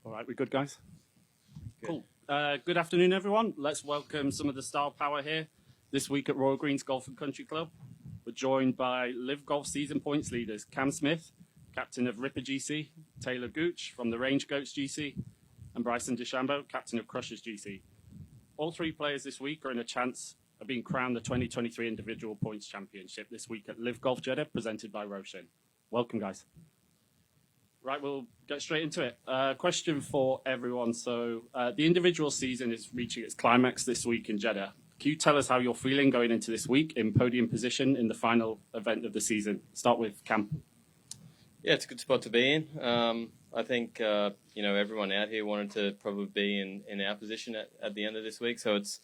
All right, we good, guys? Good. Cool. Good afternoon, everyone. Let's welcome some of the star power here this week at Royal Greens Golf and Country Club. We're joined by LIV Golf season points leaders Cam Smith, captain of Ripper GC, Talor Gooch from the Range Goats GC, and Bryson DeChambeau, captain of Crushers GC. All three players this week are in a chance of being crowned the 2023 Individual Points Championship this week at LIV Golf Jeddah, presented by ROSHN. Welcome, guys. Right, we'll get straight into it. Question for everyone. So the individual season is reaching its climax this week in Jeddah. Can you tell us how you're feeling going into this week in podium position in the final event of the season? Start with Cam. Yeah, it's a good spot to be in. I think, everyone out here wanted to probably be in our position at the end of this week. So it's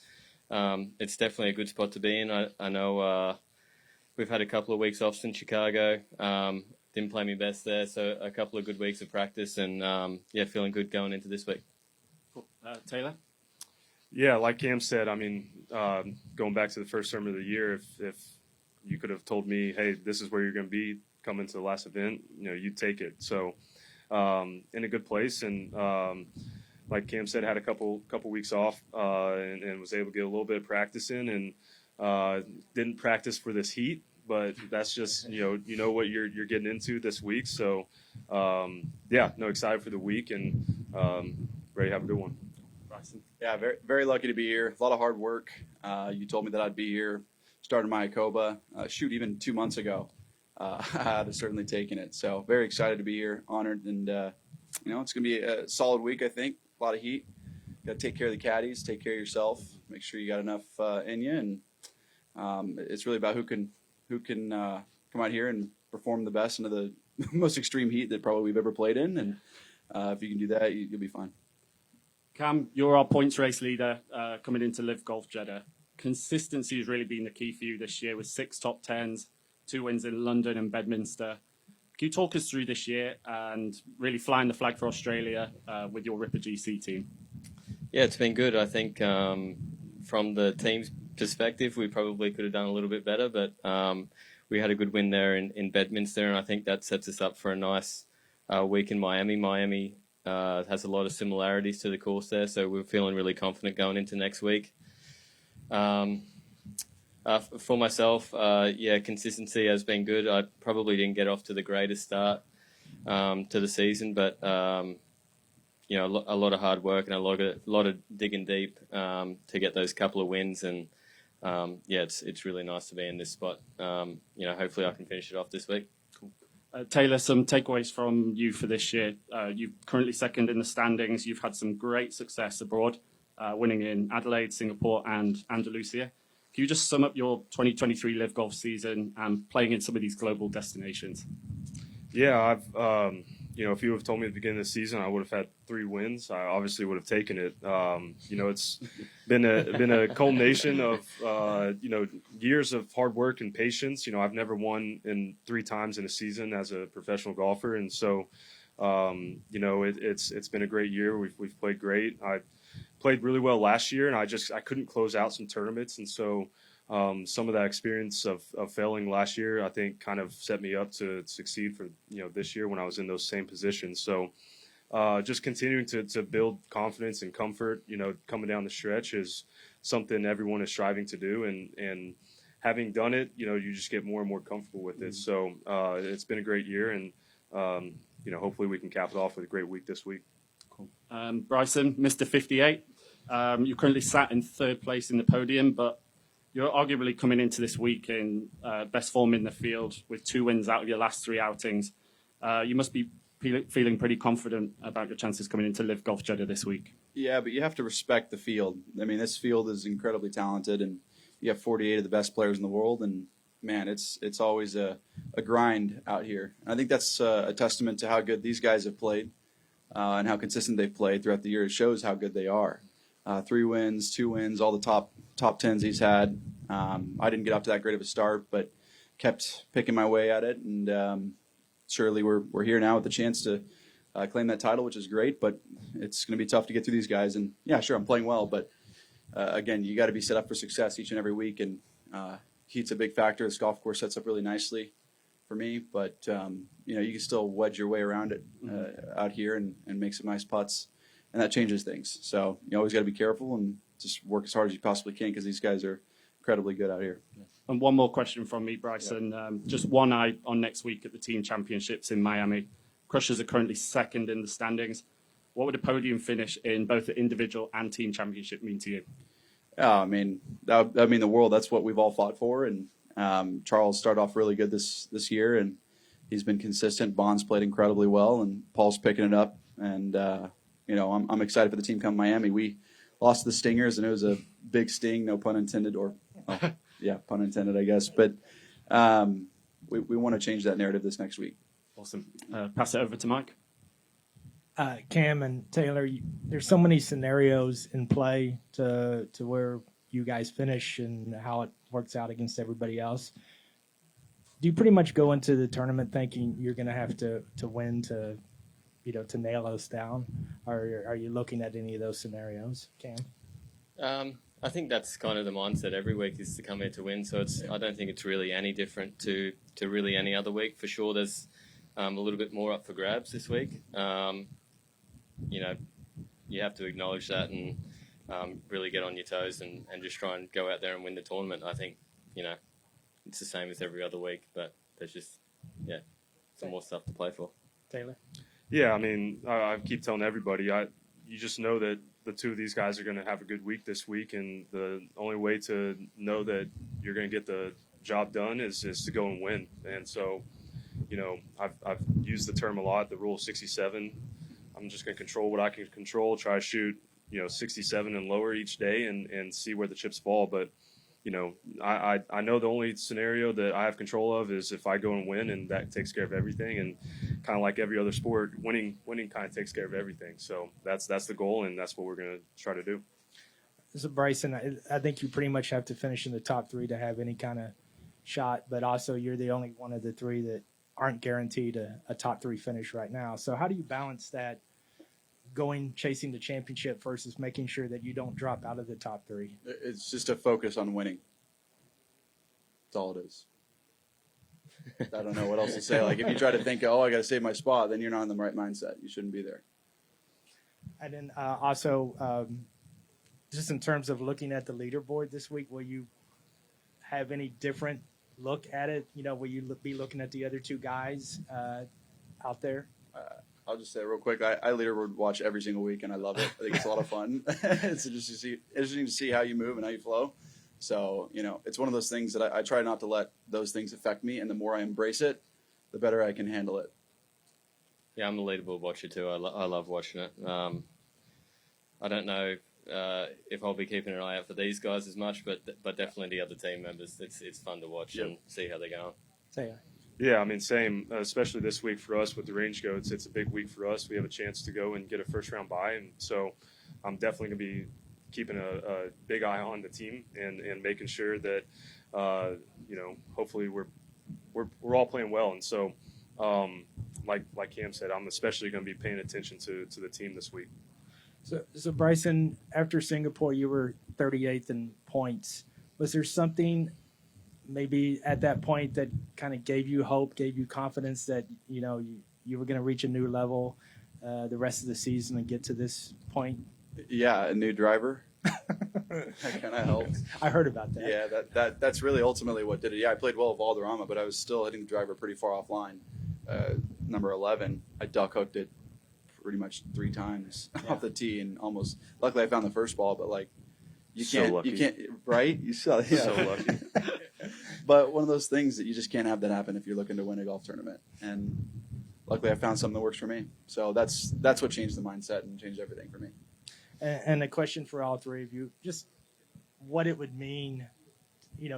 definitely a good spot to be in. I know we've had a couple of weeks off since Chicago. Didn't play my best there, so a couple of good weeks of practice and, feeling good going into this week. Cool. Talor? Yeah, like Cam said, I mean, going back to the first term of the year, if you could have told me, hey, this is where you're going to be coming to the last event, you'd take it. So in a good place, and like Cam said, had a couple weeks off and was able to get a little bit of practice in, and didn't practice for this heat. But that's just, you know what you're getting into this week. So, excited for the week and ready to have a good one. Bryson? Yeah, very, very lucky to be here. A lot of hard work. You told me that I'd be here, starting my Acoba, even 2 months ago. I had certainly taken it. So very excited to be here, honored. And, it's going to be a solid week, I think. A lot of heat. Got to take care of the caddies, take care of yourself, make sure you got enough in you. And it's really about who can come out here and perform the best into the most extreme heat that probably we've ever played in. And if you can do that, you'll be fine. Cam, you're our points race leader coming into LIV Golf Jeddah. Consistency has really been the key for you this year with 6 top 10s, 2 wins in London and Bedminster. Can you talk us through this year and really flying the flag for Australia with your Ripper GC team? Yeah, it's been good. I think from the team's perspective, we probably could have done a little bit better, but we had a good win there in Bedminster, and I think that sets us up for a nice week in Miami. Miami has a lot of similarities to the course there, so we're feeling really confident going into next week. For myself, consistency has been good. I probably didn't get off to the greatest start to the season, but a lot of hard work and a lot of digging deep to get those couple of wins, and it's really nice to be in this spot. Hopefully I can finish it off this week. Cool. Talor, some takeaways from you for this year. You're currently second in the standings. You've had some great success abroad, winning in Adelaide, Singapore, and Andalusia. Can you just sum up your 2023 LIV Golf season and playing in some of these global destinations? Yeah, I've if you would have told me at the beginning of the season I would have had 3 wins, I obviously would have taken it. It's been a culmination of years of hard work and patience. I've never won in 3 times in a season as a professional golfer, and so it's been a great year. We've played great. I played really well last year, and I couldn't close out some tournaments, and so some of that experience of failing last year, I think, kind of set me up to succeed for this year when I was in those same positions. So just continuing to build confidence and comfort, coming down the stretch is something everyone is striving to do, and having done it, you just get more and more comfortable with it. So it's been a great year, and hopefully we can cap it off with a great week this week. Cool. Bryson, Mr. 58, you're currently sat in 3rd place in the podium, but you're arguably coming into this week in best form in the field with 2 wins out of your last 3 outings. You must be feeling pretty confident about your chances coming into LIV Golf Jeddah this week. Yeah, but you have to respect the field. I mean, this field is incredibly talented, and you have 48 of the best players in the world, and man, it's always a grind out here. And I think that's a testament to how good these guys have played and how consistent they've played throughout the year. It shows how good they are. 3 wins, 2 wins, all the top 10s he's had. I didn't get off to that great of a start, but kept picking my way at it, and surely we're here now with the chance to claim that title, which is great. But it's going to be tough to get through these guys. And yeah, sure, I'm playing well, but again, you got to be set up for success each and every week, and heat's a big factor. This golf course sets up really nicely. for me, but you can still wedge your way around it out here and make some nice putts, and that changes things. So you always got to be careful and just work as hard as you possibly can because these guys are incredibly good out here. And one more question from me, Bryson. Just one eye on next week at the team championships in Miami. Crushers are currently second in the standings. What would a podium finish in both the individual and team championship mean to you? I mean, that would mean the world. That's what we've all fought for. And Charles started off really good this year, and he's been consistent. Bond's played incredibly well, and Paul's picking it up. And I'm excited for the team come Miami. We lost the Stingers, and it was a big sting, no pun intended, or yeah, pun intended, I guess. But we want to change that narrative this next week. Awesome. Pass it over to Mike. Cam and Taylor, there's so many scenarios in play to where you guys finish and how it works out against everybody else. Do you pretty much go into the tournament thinking you're going to have to win to nail us down, or are you looking at any of those scenarios, Cam? I think that's kind of the mindset every week is to come here to win. So I don't think it's really any different to really any other week. For sure, there's a little bit more up for grabs this week. You have to acknowledge that and really get on your toes and just try and go out there and win the tournament. I think, it's the same as every other week, but there's just, some more stuff to play for. Taylor? Yeah, I mean, I keep telling everybody, you just know that the two of these guys are going to have a good week this week, and the only way to know that you're going to get the job done is to go and win. And so, I've used the term a lot, the rule of 67. I'm just going to control what I can control, try to shoot, 67 and lower each day and see where the chips fall. But, I know the only scenario that I have control of is if I go and win, and that takes care of everything. And kind of like every other sport, winning kind of takes care of everything. So that's the goal, and that's what we're going to try to do. So, Bryson, I think you pretty much have to finish in the top three to have any kind of shot, but also you're the only one of the three that aren't guaranteed a top three finish right now. So how do you balance that chasing the championship versus making sure that you don't drop out of the top three? It's just a focus on winning. That's all it is. I don't know what else to say. Like, if you try to think, I got to save my spot, then you're not in the right mindset. You shouldn't be there. And then also, just in terms of looking at the leaderboard this week, will you have any different look at it? Will you be looking at the other two guys out there? I'll just say real quick, I leaderboard watch every single week, and I love it. I think it's a lot of fun. It's interesting to see how you move and how you flow. So, it's one of those things that I try not to let those things affect me, and the more I embrace it, the better I can handle it. Yeah, I'm a leaderboard watcher too. I love watching it. I don't know if I'll be keeping an eye out for these guys as much, but definitely the other team members. It's fun to watch and see how they're going. Yeah, I mean, same, especially this week for us with the range goats. It's a big week for us. We have a chance to go and get a first-round bye, and so I'm definitely going to be keeping a big eye on the team and making sure that, hopefully we're all playing well. And so, like Cam said, I'm especially going to be paying attention to the team this week. So Bryson, after Singapore, you were 38th in points. Was there something maybe at that point that kind of gave you hope, gave you confidence that, you were going to reach a new level the rest of the season and get to this point? Yeah, a new driver. That kind of helped. I heard about that. Yeah, that's really ultimately what did it. Yeah, I played well with Valderrama, but I was still hitting the driver pretty far offline. Number 11, I duck hooked it pretty much 3 times off the tee, and almost. Luckily, I found the first ball, but you can't, right? You saw, yeah. So lucky. But one of those things that you just can't have that happen if you're looking to win a golf tournament. And luckily, I found something that works for me. So that's what changed the mindset and changed everything for me. And a question for all three of you, just what it would mean,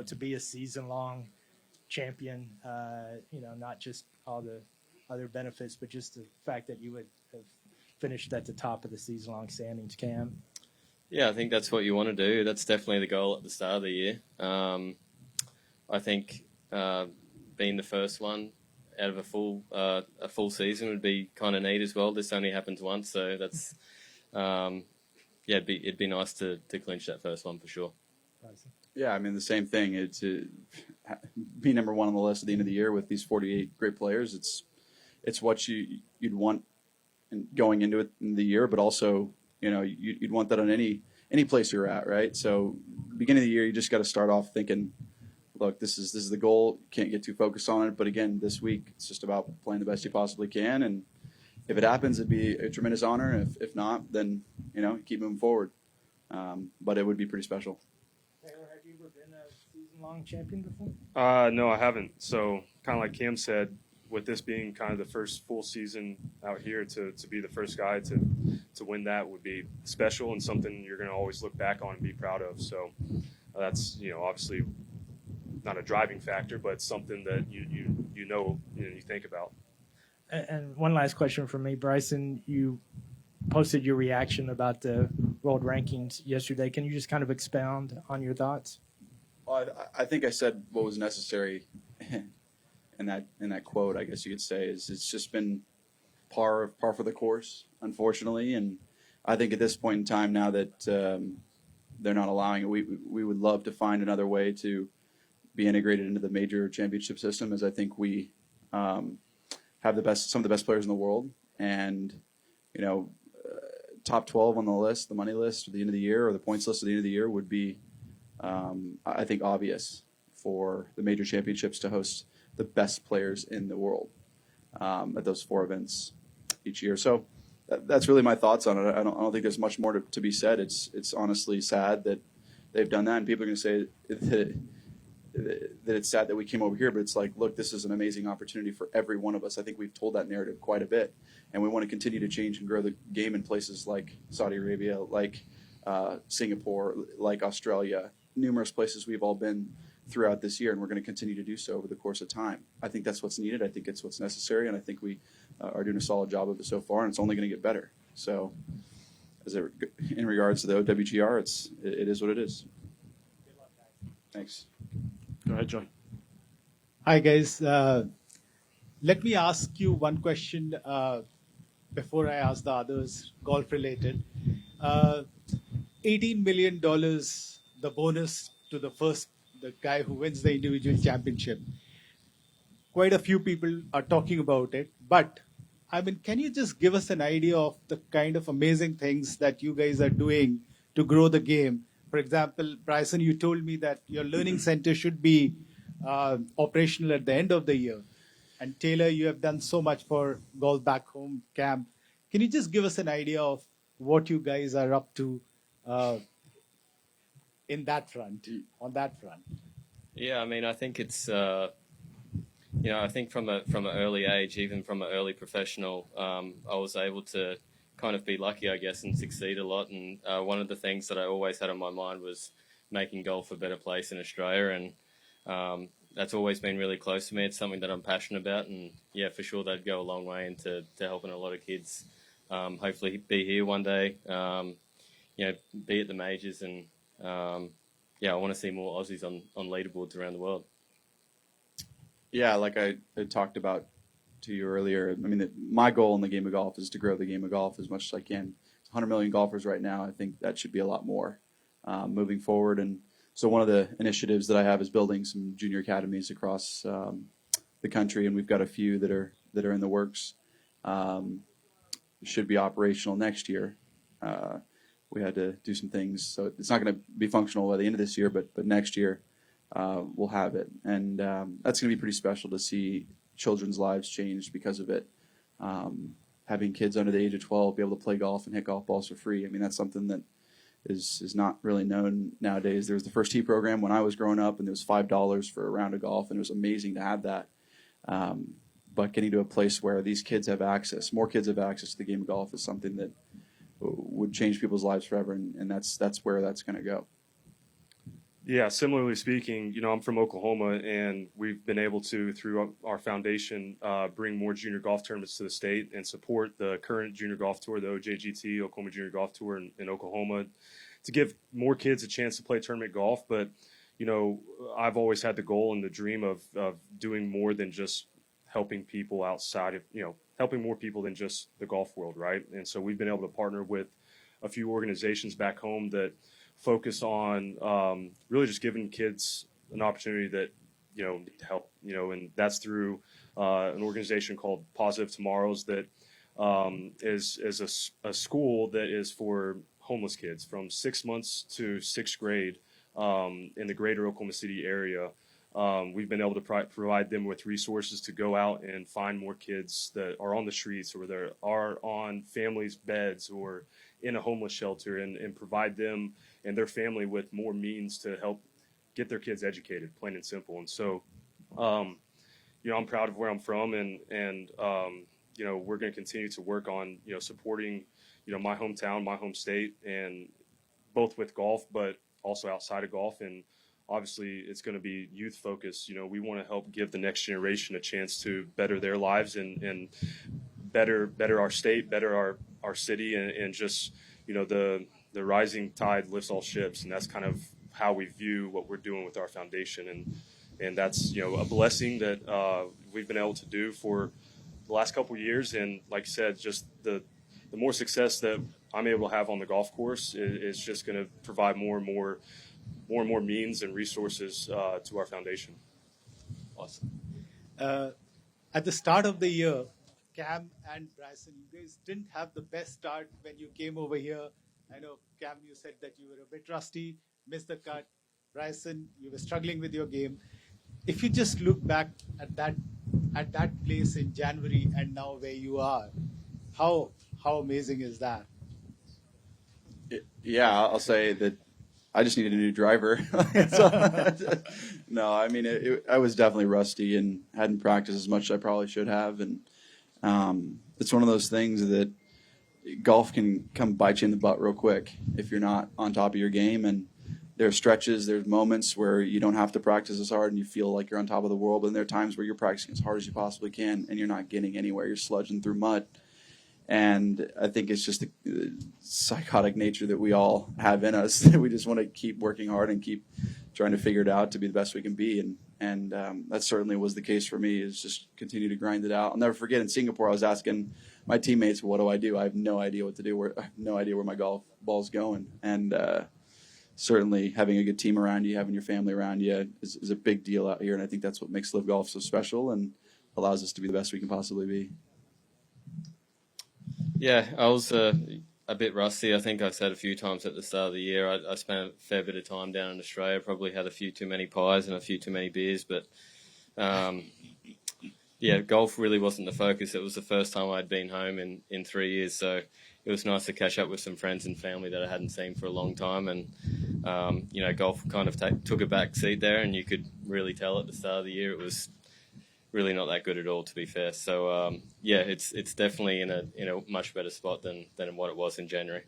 to be a season-long champion, not just all the other benefits, but just the fact that you would have finished at the top of the season-long standings, Cam? Yeah, I think that's what you want to do. That's definitely the goal at the start of the year. I think being the first one out of a full season would be kind of neat as well. This only happens once, so that's it'd be nice to clinch that first one for sure. Yeah, I mean the same thing. It's be number one on the list at the end of the year with these 48 great players. It's what you'd want going into it in the year, but also, you'd want that on any place you're at, right? So beginning of the year, you just got to start off thinking, look, this is the goal. You can't get too focused on it. But again, this week, it's just about playing the best you possibly can. And if it happens, it'd be a tremendous honor. If not, then, keep moving forward. But it would be pretty special. Taylor, have you ever been a season-long champion before? No, I haven't. So kind of like Cam said, with this being kind of the first full season out here, to be the first guy to win that would be special and something you're going to always look back on and be proud of. So that's, obviously not a driving factor, but something that you think about. And one last question from me, Bryson. You posted your reaction about the world rankings yesterday. Can you just kind of expound on your thoughts? Well, I think I said what was necessary in that quote, I guess you could say, is it's just been par for the course, unfortunately. And I think at this point in time, now that they're not allowing it, we would love to find another way to be integrated into the major championship system, as I think we have some of the best players in the world. And, top 12 on the list, the money list at the end of the year, or the points list at the end of the year would be, I think, obvious for the major championships to host the best players in the world at those 4 events each year. So that's really my thoughts on it. I don't think there's much more to be said. It's honestly sad that they've done that, and people are going to say that it's sad that we came over here, but it's like, look, this is an amazing opportunity for every one of us. I think we've told that narrative quite a bit, and we want to continue to change and grow the game in places like Saudi Arabia, like Singapore, like Australia, numerous places we've all been throughout this year, and we're going to continue to do so over the course of time. I think that's what's needed. I think it's what's necessary, and I think we are doing a solid job of it so far, and it's only going to get better. So in regards to the OWGR, it is what it is. Thanks. Go ahead, John. Hi, guys. Let me ask you one question before I ask the others, golf-related. $18 million, the bonus to the guy who wins the individual championship. Quite a few people are talking about it, but can you just give us an idea of the kind of amazing things that you guys are doing to grow the game? For example, Bryson, you told me that your learning center should be operational at the end of the year. And Taylor, you have done so much for Golf Back Home Camp. Can you just give us an idea of what you guys are up to on that front? Yeah, I think it's, I think from an early age, even from an early professional, I was able to kind of be lucky, I guess, and succeed a lot. And one of the things that I always had on my mind was making golf a better place in Australia. And that's always been really close to me. It's something that I'm passionate about. And yeah, for sure, that'd go a long way into helping a lot of kids hopefully be here one day, be at the majors. And I want to see more Aussies on leaderboards around the world. Yeah, like I talked about to you earlier, my goal in the game of golf is to grow the game of golf as much as I can. There's 100 million golfers right now. I think that should be a lot more moving forward. And so one of the initiatives that I have is building some junior academies across the country, and we've got a few that are in the works. Should be operational next year. We had to do some things, so it's not going to be functional by the end of this year, but next year we'll have it, and that's going to be pretty special to see children's lives changed because of it. Having kids under the age of 12 be able to play golf and hit golf balls for free. That's something that is not really known nowadays. There was the First Tee program when I was growing up, and it was $5 for a round of golf, and it was amazing to have that. But getting to a place where these kids have access, more kids have access to the game of golf, is something that would change people's lives forever, and that's where that's going to go. Yeah, similarly speaking, I'm from Oklahoma, and we've been able to, through our foundation, bring more junior golf tournaments to the state and support the current junior golf tour, the OJGT, Oklahoma Junior Golf Tour in Oklahoma, to give more kids a chance to play tournament golf. But, I've always had the goal and the dream of doing more than just helping people outside of, helping more people than just the golf world, right? And so we've been able to partner with a few organizations back home that focus on really just giving kids an opportunity that help, and that's through an organization called Positive Tomorrows that is a school that is for homeless kids from 6 months to 6th grade in the greater Oklahoma City area. We've been able to provide them with resources to go out and find more kids that are on the streets or that are on families' beds or in a homeless shelter, and provide them and their family with more means to help get their kids educated, plain and simple. And so, I'm proud of where I'm from, and we're going to continue to work on, supporting, my hometown, my home state, and both with golf, but also outside of golf. And obviously it's going to be youth focused. We want to help give the next generation a chance to better their lives and better our state, better our city, and just, the rising tide lifts all ships. And that's kind of how we view what we're doing with our foundation. And that's, a blessing that we've been able to do for the last couple of years. And like I said, just the more success that I'm able to have on the golf course is just going to provide more and more means and resources to our foundation. Awesome. At the start of the year, Cam and Bryson, you guys didn't have the best start when you came over here. I know, Cam, you said that you were a bit rusty, missed the cut. Bryson, you were struggling with your game. If you just look back at that place in January and now where you are, how amazing is that? Yeah, I'll say that I just needed a new driver. No, I mean, I was definitely rusty and hadn't practiced as much as I probably should have. And it's one of those things that golf can come bite you in the butt real quick if you're not on top of your game. And there are stretches, there's moments where you don't have to practice as hard and you feel like you're on top of the world. But then there are times where you're practicing as hard as you possibly can and you're not getting anywhere. You're sludging through mud. And I think it's just the psychotic nature that we all have in us. We just want to keep working hard and keep trying to figure it out to be the best we can be. And that certainly was the case for me, is just continue to grind it out. I'll never forget in Singapore, I was asking my teammates, what do? I have no idea what to do. I have no idea where my golf ball's going. And certainly having a good team around you, having your family around you is a big deal out here. And I think that's what makes LIV Golf so special and allows us to be the best we can possibly be. Yeah, I was a bit rusty. I think I said a few times at the start of the year, I spent a fair bit of time down in Australia, probably had a few too many pies and a few too many beers. But, golf really wasn't the focus. It was the first time I'd been home in 3 years. So it was nice to catch up with some friends and family that I hadn't seen for a long time. And, golf kind of took a back seat there, and you could really tell at the start of the year it was really not that good at all, to be fair. So it's definitely in a much better spot than what it was in January.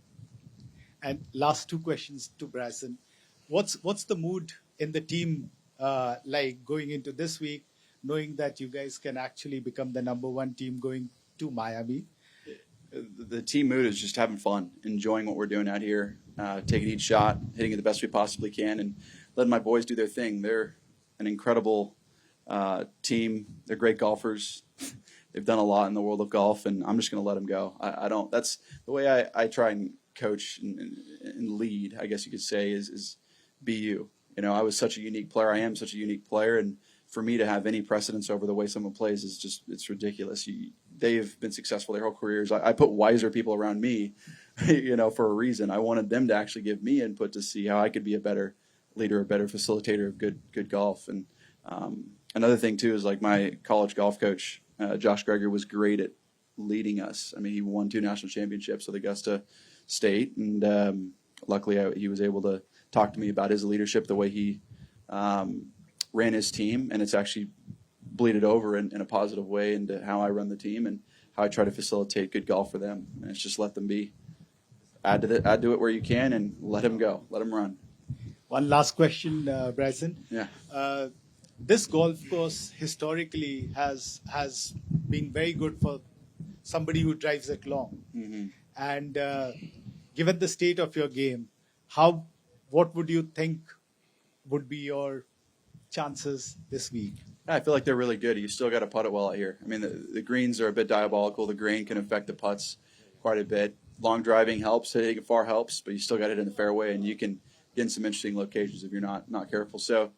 And last two questions to Bryson. What's the mood in the team like going into this week, knowing that you guys can actually become the number one team going to Miami? The team mood is just having fun, enjoying what we're doing out here, taking each shot, hitting it the best we possibly can, and letting my boys do their thing. They're an incredible team. They're great golfers. They've done a lot in the world of golf, and I'm just going to let them go. I don't. That's the way I try and coach and lead, I guess you could say, is be you. I was such a unique player. I am such a unique player, and for me to have any precedence over the way someone plays is just, it's ridiculous. They've been successful their whole careers. I put wiser people around me, for a reason. I wanted them to actually give me input to see how I could be a better leader, a better facilitator of good golf. And another thing too is, like, my college golf coach, Josh Greger, was great at leading us. I mean, he won 2 national championships with Augusta State, and luckily he was able to talk to me about his leadership, the way he ran his team, and it's actually bleeded over in a positive way into how I run the team and how I try to facilitate good golf for them. And it's just let them be. Add to it where you can, and let him go. Let him run. One last question, Bryson. Yeah. This golf course historically has been very good for somebody who drives it long. Mm-hmm. And given the state of your game, what would you think would be your chances this week? I feel like they're really good. You still got to putt it well out here. I mean, the greens are a bit diabolical. The grain can affect the putts quite a bit. Long driving helps, hitting it far helps, but you still got it in the fairway, and you can get in some interesting locations if you're not careful. So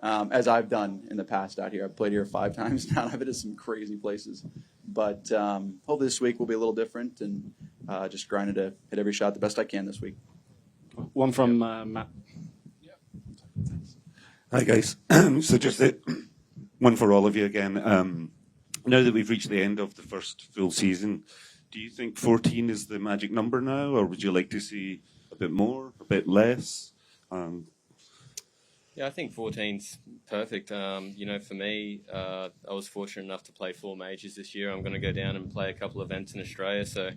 as I've done in the past out here. I've played here 5 times now. I've been to some crazy places. But hopefully this week will be a little different, and just grinding to hit every shot the best I can this week. One from Matt. Hi guys. So just one for all of you again. Now that we've reached the end of the first full season, do you think 14 is the magic number now, or would you like to see a bit more, a bit less? Yeah, I think 14's perfect. You know, for me, I was fortunate enough to play 4 majors this year. I'm going to go down and play a couple events in Australia. So,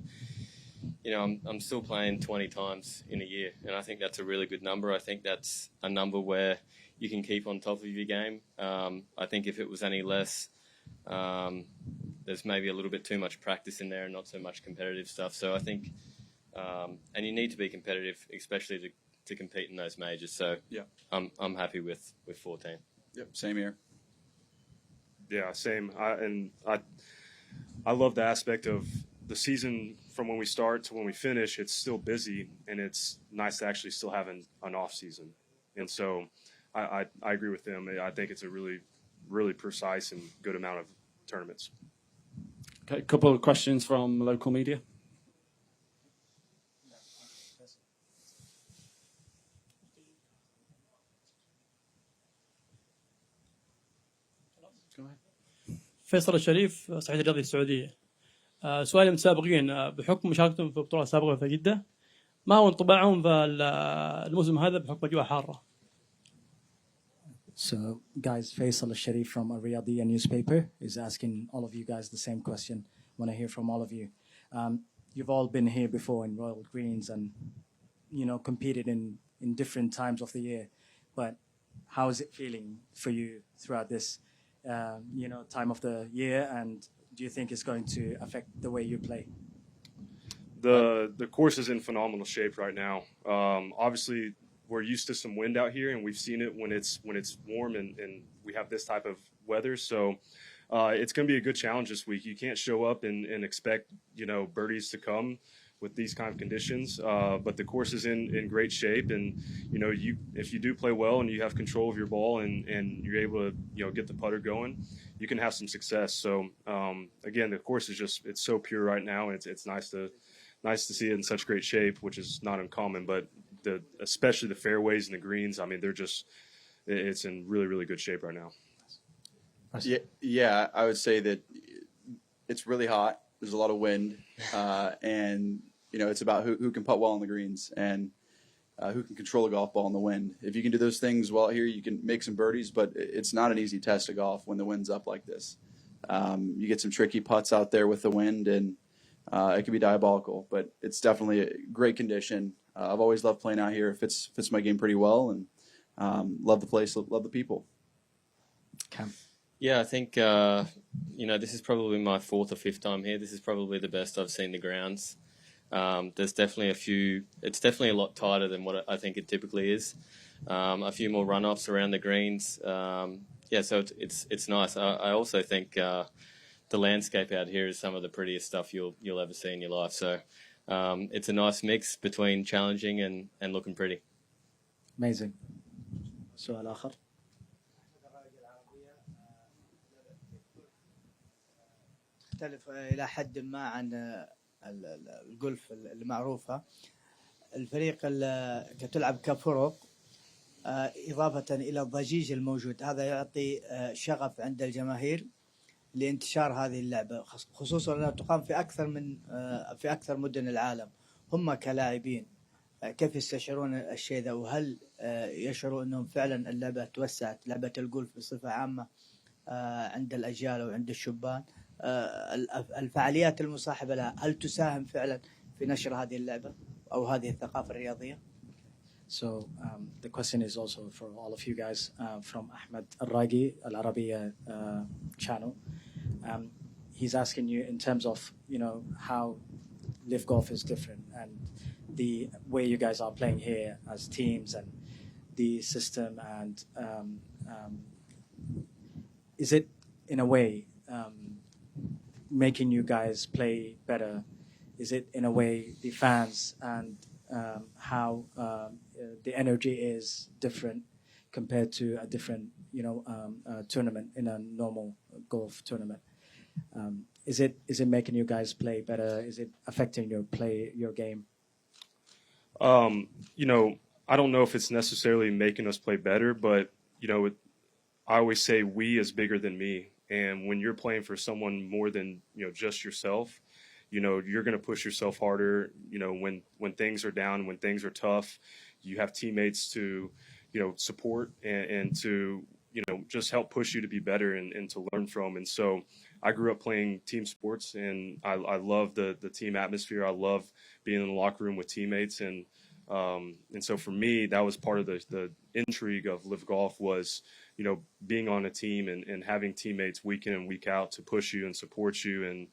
you know, I'm still playing 20 times in a year, and I think that's a really good number. I think that's a number where you can keep on top of your game. I think if it was any less, there's maybe a little bit too much practice in there and not so much competitive stuff. So I think, and you need to be competitive, especially to compete in those majors. So Yeah. I'm happy with 14. Yep, same here. Yeah, same. I love the aspect of the season from when we start to when we finish. It's still busy, and it's nice to actually still have an off season. And so I agree with them. I think it's a really, really precise and good amount of tournaments. Okay, a couple of questions from local media. فيصل الشريف صحيح الرياضي السعودية. سؤالي متسابقين بحكم مشاركتهم في بطولة سابقة في جدة، ما هو انطباعهم في الموسم هذا بحكم أجواء حارة؟ So, guys, Faisal Al-Sharif from a Riyadiyya newspaper is asking all of you guys the same question. Want to hear from all of you. You've all been here before in Royal Greens and, you know, competed in different times of the year. But how is it feeling for you throughout this, you know, time of the year? And do you think it's going to affect the way you play? The course is in phenomenal shape right now. Obviously, we're used to some wind out here, and we've seen it when it's warm and we have this type of weather. So it's going to be a good challenge this week. You can't show up and expect, you know, birdies to come with these kind of conditions. But the course is in great shape, and you know, if you do play well and you have control of your ball and you're able to, you know, get the putter going, you can have some success. So again, the course is it's so pure right now, and it's nice to see it in such great shape, which is not uncommon. But especially the fairways and the greens, I mean, it's in really, really good shape right now. Yeah, I would say that it's really hot. There's a lot of wind, and you know, it's about who can putt well on the greens and who can control a golf ball in the wind. If you can do those things well here, you can make some birdies. But it's not an easy test of golf when the wind's up like this. You get some tricky putts out there with the wind, and it can be diabolical. But it's definitely a great condition. I've always loved playing out here. It fits my game pretty well, and love the place, love the people. Cam. Yeah, I think, you know, this is probably my 4th or 5th time here. This is probably the best I've seen the grounds. There's definitely it's definitely a lot tighter than what I think it typically is. A few more runoffs around the greens. Yeah, so it's nice. I also think the landscape out here is some of the prettiest stuff you'll ever see in your life. So it's a nice mix between challenging and looking pretty. Amazing. سؤال آخر. تختلف إلى حد ما عن الجولف المعروفة. الفريق تلعب كفرق، إضافة إلى الضجيج الموجود، هذا يعطي شغف عند الجماهير لانتشار هذه اللعبة، خصوصا أنها تقام في أكثر مدن العالم. هم كلاعبين كيف يستشعرون الشيء ذا، وهل يشعروا أنهم فعلا اللعبة توسعت، لعبة الجولف بصفة عامة عند الأجيال وعند الشبان؟ الفعاليات المصاحبة لها هل تساهم فعلا في نشر هذه اللعبة أو هذه الثقافة الرياضية؟ So the question is also for all of you guys from Ahmed Al-Ragi, Al-Arabiya channel. He's asking you in terms of, you know, how LIV Golf is different and the way you guys are playing here as teams and the system, and is it in a way making you guys play better? Is it in a way the fans and how the energy is different compared to a different, tournament, in a normal golf tournament. Is it making you guys play better? Is it affecting your game? I don't know if it's necessarily making us play better, but I always say we is bigger than me. And when you're playing for someone more than just yourself, you're going to push yourself harder. When things are down, when things are tough, you have teammates to support and to just help push you to be better and to learn from. And so I grew up playing team sports, and I love the team atmosphere. I love being in the locker room with teammates, and so for me, that was part of the intrigue of LIV Golf was, being on a team and having teammates week in and week out to push you and support you and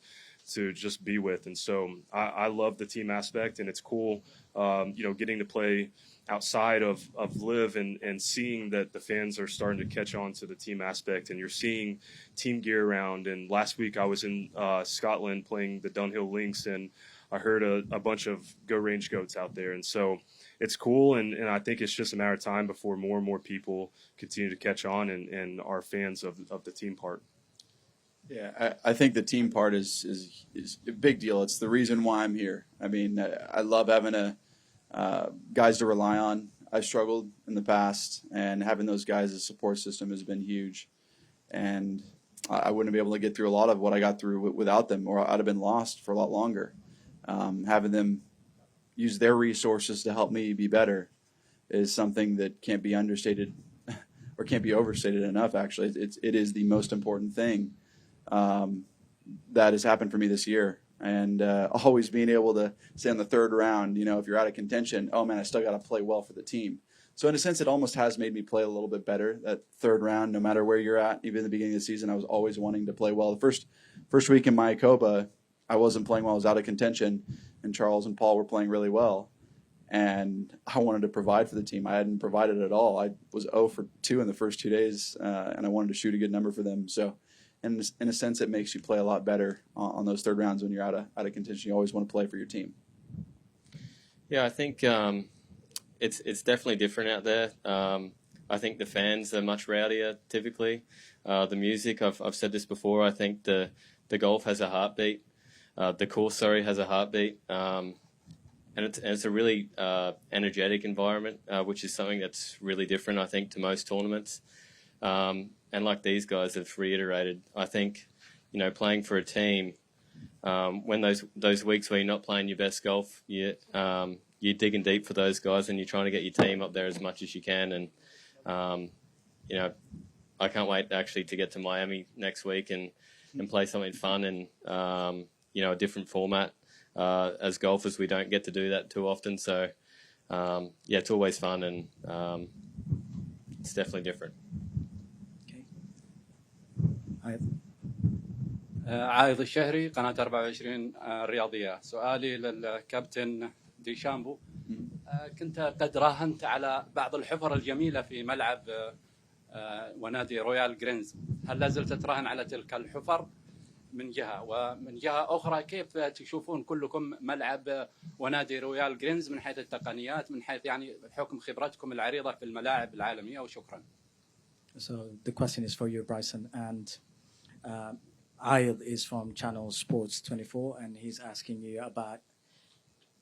to just be with. And so I love the team aspect, and it's cool, getting to play outside of LIV and seeing that the fans are starting to catch on to the team aspect, and you're seeing team gear around. And last week I was in Scotland playing the Dunhill Links, and I heard a bunch of Go Range Goats out there. And so it's cool, and I think it's just a matter of time before more and more people continue to catch on and are fans of the team part. Yeah, I think the team part is a big deal. It's the reason why I'm here. I mean, I love having guys to rely on. I've struggled in the past, and having those guys as a support system has been huge. And I wouldn't be able to get through a lot of what I got through without them, or I'd have been lost for a lot longer. Having them use their resources to help me be better is something that can't be understated or can't be overstated enough. Actually, it is the most important thing that has happened for me this year. And always being able to say in the third round, if you're out of contention, oh man, I still got to play well for the team. So in a sense, it almost has made me play a little bit better that third round, no matter where you're at. Even at the beginning of the season, I was always wanting to play well. The first week in Mayakoba, I wasn't playing well. I was out of contention, and Charles and Paul were playing really well. And I wanted to provide for the team. I hadn't provided at all. I was 0 for 2 in the first 2 days, and I wanted to shoot a good number for them. So in a sense, it makes you play a lot better on those third rounds when you're out of contention. You always want to play for your team. Yeah, I think it's definitely different out there. I think the fans are much rowdier typically. The music, I've said this before, I think the golf has a heartbeat. The course, has a heartbeat. And it's a really energetic environment, which is something that's really different, I think, to most tournaments. And like these guys have reiterated, I think, playing for a team, when those weeks where you're not playing your best golf, you're digging deep for those guys, and you're trying to get your team up there as much as you can. And I can't wait actually to get to Miami next week and play something fun and a different format. As golfers, we don't get to do that too often, so it's always fun, and it's definitely different. عايض الشهري قناة 24 الرياضية. سؤالي للكابتن ديشامبو. كنت قد راهنت على بعض الحفر الجميلة في ملعب ونادي رويال جرينز. هل لا زلت تراهن على تلك الحفر من جهة، ومن جهة أخرى كيف تشوفون كلكم ملعب ونادي رويال جرينز من حيث التقنيات، من حيث بحكم خبرتكم العريضة في الملاعب العالمية؟ وشكرا. So the question is for you, Bryson, and Ayel is from Channel Sports 24, and he's asking you about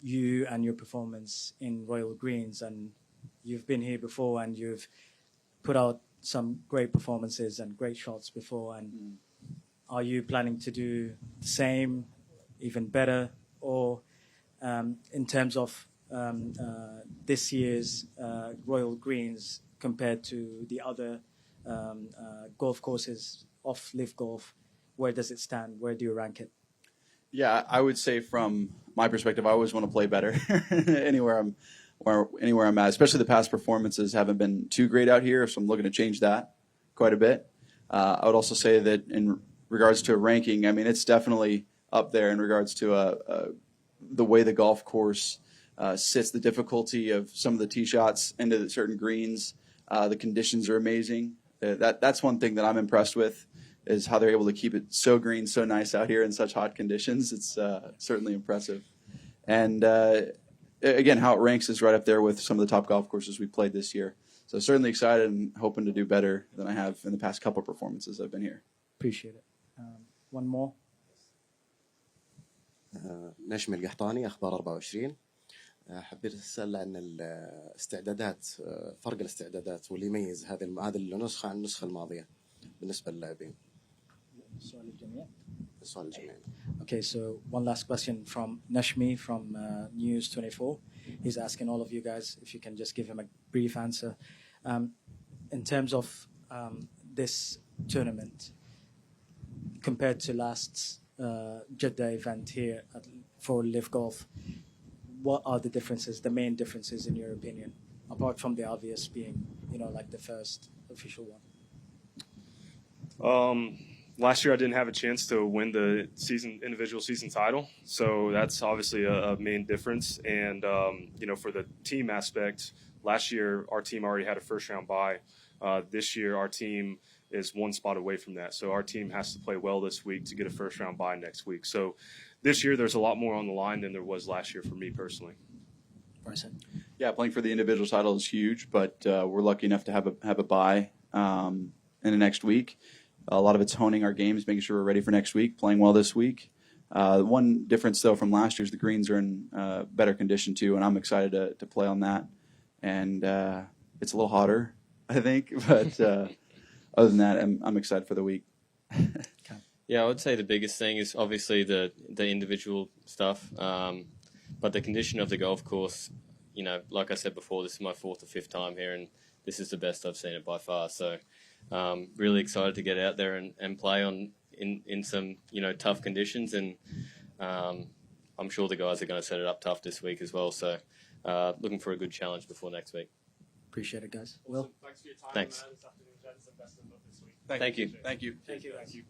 you and your performance in Royal Greens. And you've been here before, and you've put out some great performances and great shots before. And are you planning to do the same, even better, or in terms of this year's Royal Greens compared to the other golf courses of LIV Golf, where does it stand? Where do you rank it? Yeah, I would say from my perspective, I always want to play better anywhere I'm at. Especially the past performances haven't been too great out here, so I'm looking to change that quite a bit. I would also say that in regards to a ranking, I mean, it's definitely up there in regards to the way the golf course sits, the difficulty of some of the tee shots into the certain greens. The conditions are amazing. That's one thing that I'm impressed with, is how they're able to keep it so green, so nice out here in such hot conditions. It's certainly impressive. And again, how it ranks is right up there with some of the top golf courses we played this year. So certainly excited and hoping to do better than I have in the past couple of performances I've been here. Appreciate it. One more. نشمي القحطاني أخبار 24. حبيت أسأل عن الاستعدادات، فرق الاستعدادات واللي يميز هذه النسخة عن النسخة الماضية بالنسبة للاعبين. السؤال الجميع. Okay, so one last question from Nashmi from News 24. He's asking all of you guys if you can just give him a brief answer. In terms of this tournament, compared to last Jeddah event here for LIV Golf, what are the differences, the main differences in your opinion, apart from the obvious being, like the first official one? Last year I didn't have a chance to win the individual season title, so that's obviously a main difference. And for the team aspect, last year our team already had a first round bye. This year our team is one spot away from that, so our team has to play well this week to get a first round bye next week. So this year there's a lot more on the line than there was last year for me personally. Bryson. Yeah, playing for the individual title is huge, but we're lucky enough to have a bye in the next week. A lot of it's honing our games, making sure we're ready for next week, playing well this week. One difference, though, from last year is the greens are in better condition, too, and I'm excited to play on that. And it's a little hotter, I think, but other than that, I'm excited for the week. Yeah, I would say the biggest thing is obviously the individual stuff, but the condition of the golf course, like I said before, this is my 4th or 5th time here, and this is the best I've seen it by far. So really excited to get out there and play in some tough conditions, and I'm sure the guys are going to set it up tough this week as well. So looking for a good challenge before next week. Appreciate it, guys. Awesome. Thanks for your time. Thanks. This afternoon, gents, and best of luck this week. Thank you. Thank you. Thank you.